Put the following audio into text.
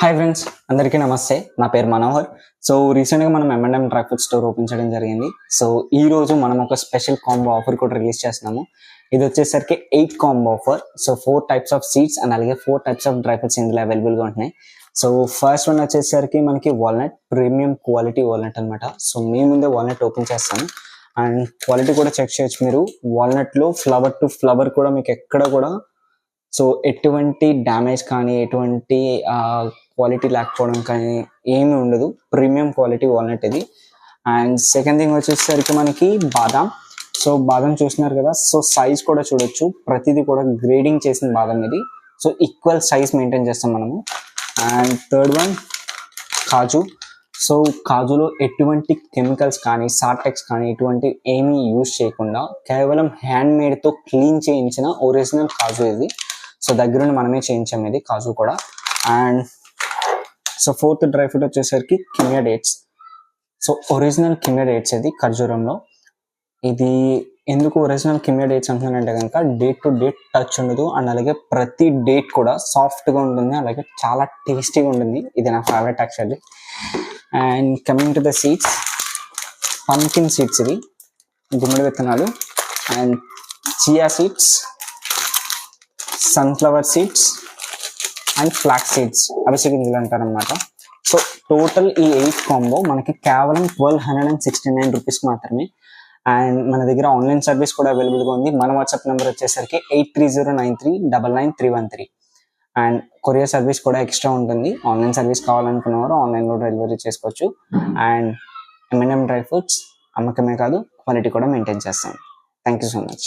Hi friends, అందరికీ నమస్తే. నా పేరు మనోహర్. సో రీసెంట్గా మనం M&M dry fruit store open చేయడం జరిగింది. సో ఈ రోజు మనం ఒక స్పెషల్ కాంబో ఆఫర్ కూడా రిలీజ్ చేస్తున్నాము. ఇది వచ్చేసరికి 8 combo offer. So 4 types of seeds and అలాగే 4 టైప్స్ ఆఫ్ డ్రై ఫ్రూట్స్ ఇందులో అవైలబుల్గా ఉంటున్నాయి. సో ఫస్ట్ వన్ వచ్చేసరికి మనకి వాల్నట్, ప్రీమియం క్వాలిటీ వాల్నట్ అనమాట. సో మేము ముందే వాల్నట్ ఓపెన్ చేస్తాము అండ్ క్వాలిటీ కూడా చెక్ చేయొచ్చు మీరు. వాల్నట్లో ఫ్లవర్ టు ఫ్లవర్ కూడా మీకు ఎక్కడ కూడా సో ఎటువంటి డ్యామేజ్ కానీ ఎటువంటి క్వాలిటీ లేకపోవడం కానీ ఏమీ ఉండదు. ప్రీమియం క్వాలిటీ వాల్నట్ ఇది. అండ్ సెకండ్ థింగ్ వచ్చేసరికి మనకి బాదాం. సో బాదం చూస్తున్నారు కదా, సో సైజ్ కూడా చూడొచ్చు, ప్రతిదీ కూడా గ్రేడింగ్ చేసిన బాదం ఇది. సో ఈక్వల్ సైజ్ మెయింటైన్ చేస్తాం మనము. అండ్ థర్డ్ వన్ కాజు. సో కాజులో ఎటువంటి కెమికల్స్ కానీ సార్టెక్స్ కానీ ఎటువంటి ఏమీ యూజ్ చేయకుండా కేవలం హ్యాండ్ మేడ్తో క్లీన్ చేయించిన ఒరిజినల్ కాజు ఇది. సో దగ్గరుండి మనమే చేయించాం ఇది కాజు కూడా. And so fourth dry fruit వచ్చేసరికి Kimia dates. So original Kimia dates ఇది ఖర్జూరంలో. ఇది ఎందుకు ఒరిజినల్ కిమియా డేట్స్ అంటున్నానంటే కనుక డేట్ టు డేట్ టచ్ ఉండదు అండ్ అలాగే ప్రతి డేట్ కూడా సాఫ్ట్గా ఉంటుంది, అలాగే చాలా టేస్టీగా ఉంటుంది. ఇది నా favourite actually. And coming to the seeds, pumpkin seeds ఇవి, గుమ్మడి విత్తనాలు. And chia seeds, sunflower seeds and flax seeds, అవిసె గింజలు అంటారనమాట. సో టోటల్ ఈ 8 కాంబో మనకి కేవలం 1269 రూపీస్ మాత్రమే. అండ్ మన దగ్గర ఆన్లైన్ సర్వీస్ కూడా అవైలబుల్గా ఉంది. మన వాట్సాప్ నెంబర్ వచ్చేసరికి 8309391313. అండ్ కొరియర్ సర్వీస్ కూడా ఎక్స్ట్రా ఉంటుంది. ఆన్లైన్ సర్వీస్ కావాలనుకున్నవారు ఆన్లైన్లో డెలివరీ చేసుకోవచ్చు. అండ్ M&M డ్రై ఫ్రూట్స్ అమ్మకమే కాదు, క్వాలిటీ కూడా మెయింటైన్ చేస్తాం. Thank you so much.